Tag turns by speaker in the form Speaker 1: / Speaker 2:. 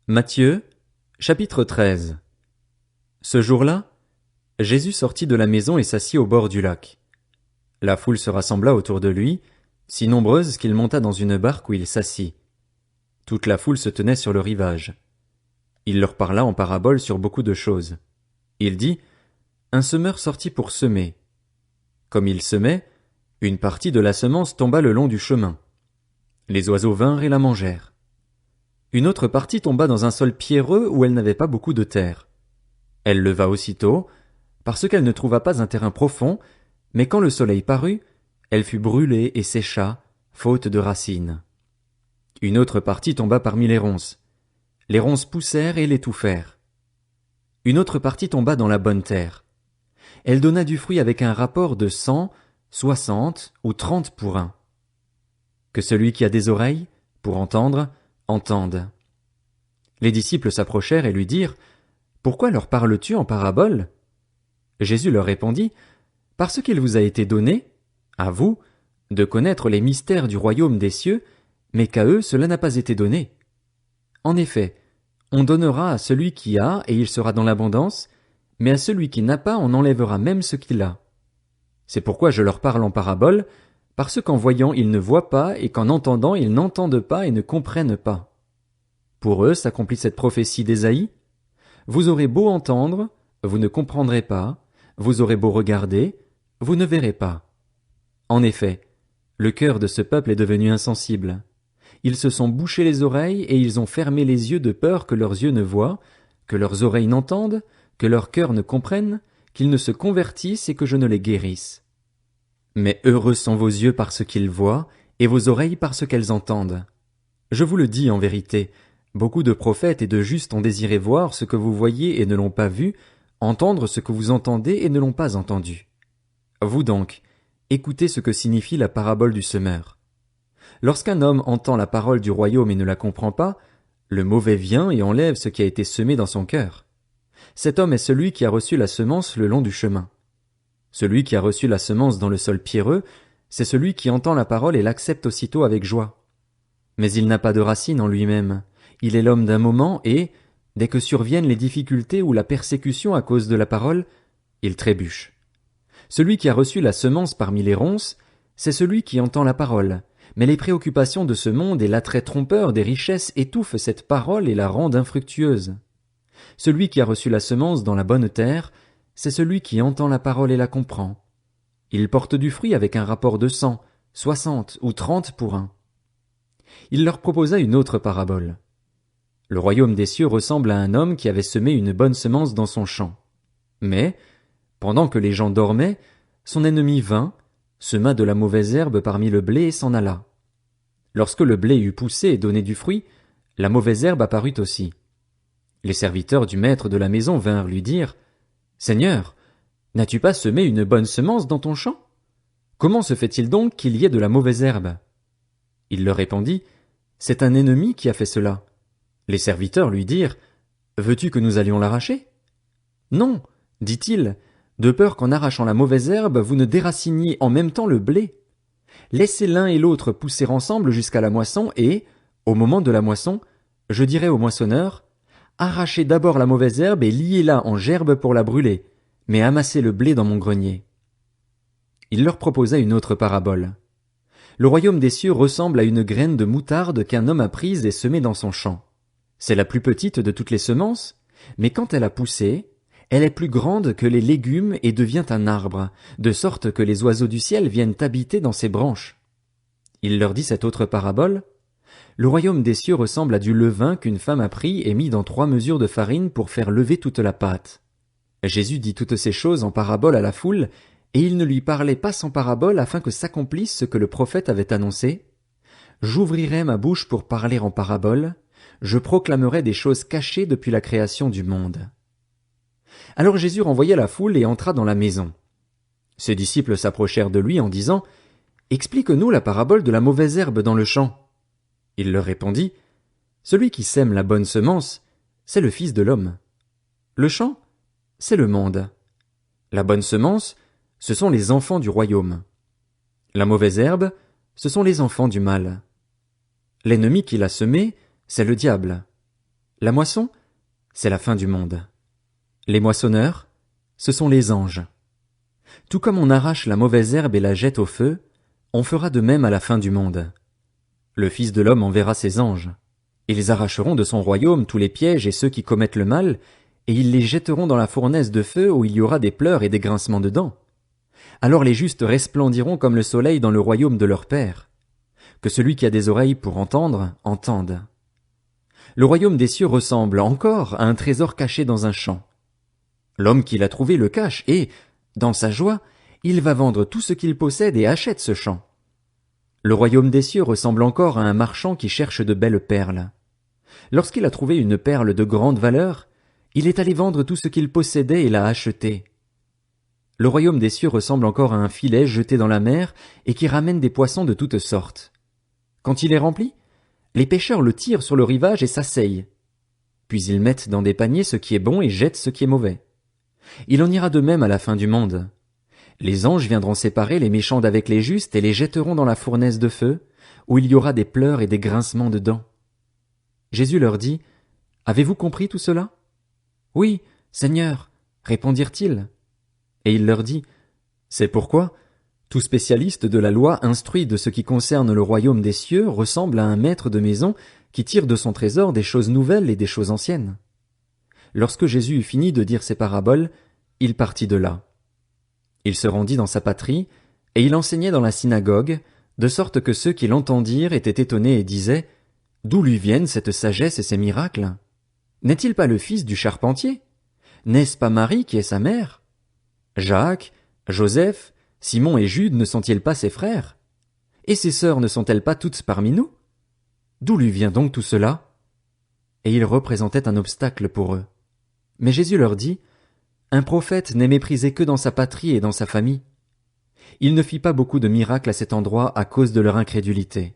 Speaker 1: Matthieu, chapitre 13. Ce jour-là, Jésus sortit de la maison et s'assit au bord du lac. La foule se rassembla autour de lui, si nombreuse qu'il monta dans une barque où il s'assit. Toute la foule se tenait sur le rivage. Il leur parla en paraboles sur beaucoup de choses. Il dit, un semeur sortit pour semer. Comme il semait, une partie de la semence tomba le long du chemin. Les oiseaux vinrent et la mangèrent. Une autre partie tomba dans un sol pierreux où elle n'avait pas beaucoup de terre. Elle leva aussitôt, parce qu'elle ne trouva pas un terrain profond, mais quand le soleil parut, elle fut brûlée et sécha, faute de racines. Une autre partie tomba parmi les ronces. Les ronces poussèrent et l'étouffèrent. Une autre partie tomba dans la bonne terre. Elle donna du fruit avec un rapport de 100, 60 ou 30 pour un. Que celui qui a des oreilles, pour entendre, entende. Les disciples s'approchèrent et lui dirent, « Pourquoi leur parles-tu en paraboles ?» Jésus leur répondit, « Parce qu'il vous a été donné, à vous, de connaître les mystères du royaume des cieux, mais qu'à eux cela n'a pas été donné. En effet, on donnera à celui qui a, et il sera dans l'abondance, mais à celui qui n'a pas, on enlèvera même ce qu'il a. C'est pourquoi je leur parle en paraboles, parce qu'en voyant ils ne voient pas, et qu'en entendant ils n'entendent pas et ne comprennent pas. Pour eux s'accomplit cette prophétie d'Ésaïe. Vous aurez beau entendre, vous ne comprendrez pas, vous aurez beau regarder, vous ne verrez pas. En effet, le cœur de ce peuple est devenu insensible. Ils se sont bouchés les oreilles et ils ont fermé les yeux de peur que leurs yeux ne voient, que leurs oreilles n'entendent, que leur cœur ne comprenne, qu'ils ne se convertissent et que je ne les guérisse. Mais heureux sont vos yeux parce qu'ils voient, et vos oreilles parce qu'elles entendent. Je vous le dis en vérité, beaucoup de prophètes et de justes ont désiré voir ce que vous voyez et ne l'ont pas vu, entendre ce que vous entendez et ne l'ont pas entendu. Vous donc, écoutez ce que signifie la parabole du semeur. Lorsqu'un homme entend la parole du royaume et ne la comprend pas, le mauvais vient et enlève ce qui a été semé dans son cœur. Cet homme est celui qui a reçu la semence le long du chemin. Celui qui a reçu la semence dans le sol pierreux, c'est celui qui entend la parole et l'accepte aussitôt avec joie. Mais il n'a pas de racine en lui-même. Il est l'homme d'un moment et, dès que surviennent les difficultés ou la persécution à cause de la parole, il trébuche. Celui qui a reçu la semence parmi les ronces, c'est celui qui entend la parole, mais les préoccupations de ce monde et l'attrait trompeur des richesses étouffent cette parole et la rendent infructueuse. Celui qui a reçu la semence dans la bonne terre, c'est celui qui entend la parole et la comprend. Il porte du fruit avec un rapport de 100, 60 ou 30 pour un. Il leur proposa une autre parabole. Le royaume des cieux ressemble à un homme qui avait semé une bonne semence dans son champ. Mais, pendant que les gens dormaient, son ennemi vint, sema de la mauvaise herbe parmi le blé et s'en alla. Lorsque le blé eut poussé et donné du fruit, la mauvaise herbe apparut aussi. Les serviteurs du maître de la maison vinrent lui dire, « Seigneur, n'as-tu pas semé une bonne semence dans ton champ? Comment se fait-il donc qu'il y ait de la mauvaise herbe ?» Il leur répondit, « C'est un ennemi qui a fait cela. » Les serviteurs lui dirent, « Veux-tu que nous allions l'arracher? » Non, dit-il, de peur qu'en arrachant la mauvaise herbe, vous ne déraciniez en même temps le blé. Laissez l'un et l'autre pousser ensemble jusqu'à la moisson et, au moment de la moisson, je dirai au moissonneur, arrachez d'abord la mauvaise herbe et liez-la en gerbes pour la brûler, mais amassez le blé dans mon grenier. Il leur proposa une autre parabole. Le royaume des cieux ressemble à une graine de moutarde qu'un homme a prise et semée dans son champ. C'est la plus petite de toutes les semences, mais quand elle a poussé, elle est plus grande que les légumes et devient un arbre, de sorte que les oiseaux du ciel viennent habiter dans ses branches. Il leur dit cette autre parabole. Le royaume des cieux ressemble à du levain qu'une femme a pris et mis dans 3 mesures de farine pour faire lever toute la pâte. Jésus dit toutes ces choses en parabole à la foule, et il ne lui parlait pas sans parabole afin que s'accomplisse ce que le prophète avait annoncé. J'ouvrirai ma bouche pour parler en parabole, je proclamerai des choses cachées depuis la création du monde. Alors Jésus renvoya la foule et entra dans la maison. Ses disciples s'approchèrent de lui en disant, « Explique-nous la parabole de la mauvaise herbe dans le champ. » Il leur répondit, « Celui qui sème la bonne semence, c'est le Fils de l'homme. Le champ, c'est le monde. La bonne semence, ce sont les enfants du royaume. La mauvaise herbe, ce sont les enfants du mal. L'ennemi qui l'a semé, c'est le diable. La moisson, c'est la fin du monde. Les moissonneurs, ce sont les anges. Tout comme on arrache la mauvaise herbe et la jette au feu, on fera de même à la fin du monde. Le Fils de l'homme enverra ses anges. Ils arracheront de son royaume tous les pièges et ceux qui commettent le mal, et ils les jetteront dans la fournaise de feu où il y aura des pleurs et des grincements de dents. Alors les justes resplendiront comme le soleil dans le royaume de leur Père. Que celui qui a des oreilles pour entendre, entende. Le royaume des cieux ressemble encore à un trésor caché dans un champ. L'homme qui l'a trouvé le cache et, dans sa joie, il va vendre tout ce qu'il possède et achète ce champ. Le royaume des cieux ressemble encore à un marchand qui cherche de belles perles. Lorsqu'il a trouvé une perle de grande valeur, il est allé vendre tout ce qu'il possédait et l'a achetée. Le royaume des cieux ressemble encore à un filet jeté dans la mer et qui ramène des poissons de toutes sortes. Quand il est rempli, les pêcheurs le tirent sur le rivage et s'asseyent. Puis ils mettent dans des paniers ce qui est bon et jettent ce qui est mauvais. Il en ira de même à la fin du monde. Les anges viendront séparer les méchants d'avec les justes et les jetteront dans la fournaise de feu, où il y aura des pleurs et des grincements de dents. Jésus leur dit, « Avez-vous compris tout cela » ? « Oui, Seigneur, répondirent-ils. Et il leur dit, « C'est pourquoi tout spécialiste de la loi instruit de ce qui concerne le royaume des cieux ressemble à un maître de maison qui tire de son trésor des choses nouvelles et des choses anciennes. » Lorsque Jésus eut fini de dire ces paraboles, il partit de là. Il se rendit dans sa patrie, et il enseignait dans la synagogue, de sorte que ceux qui l'entendirent étaient étonnés et disaient, « D'où lui viennent cette sagesse et ces miracles? N'est-il pas le fils du charpentier? N'est-ce pas Marie qui est sa mère? Jacques, Joseph, Simon et Jude ne sont-ils pas ses frères? Et ses sœurs ne sont-elles pas toutes parmi nous? D'où lui vient donc tout cela? » Et il représentait un obstacle pour eux. Mais Jésus leur dit, « Un prophète n'est méprisé que dans sa patrie et dans sa famille. » Il ne fit pas beaucoup de miracles à cet endroit à cause de leur incrédulité.